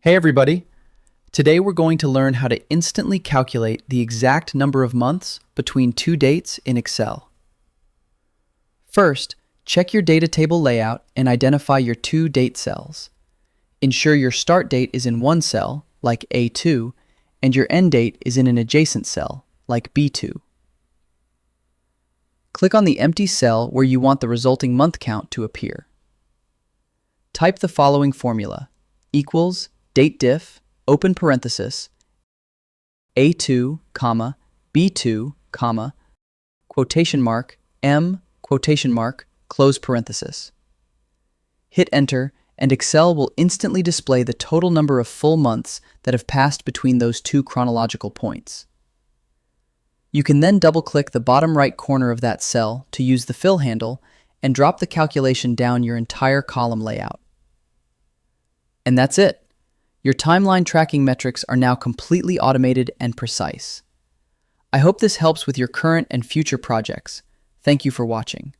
Hey everybody! Today we're going to learn how to instantly calculate the exact number of months between two dates in Excel. First, check your data table layout and identify your two date cells. Ensure your start date is in one cell, like A2, and your end date is in an adjacent cell, like B2. Click on the empty cell where you want the resulting month count to appear. Type the following formula, equals DATEDIF, open parenthesis, A2, comma, B2, comma, quotation mark, M, quotation mark, close parenthesis. Hit enter, and Excel will instantly display the total number of full months that have passed between those two chronological points. You can then double-click the bottom right corner of that cell to use the fill handle and drop the calculation down your entire column layout. And that's it. Your timeline tracking metrics are now completely automated and precise. I hope this helps with your current and future projects. Thank you for watching.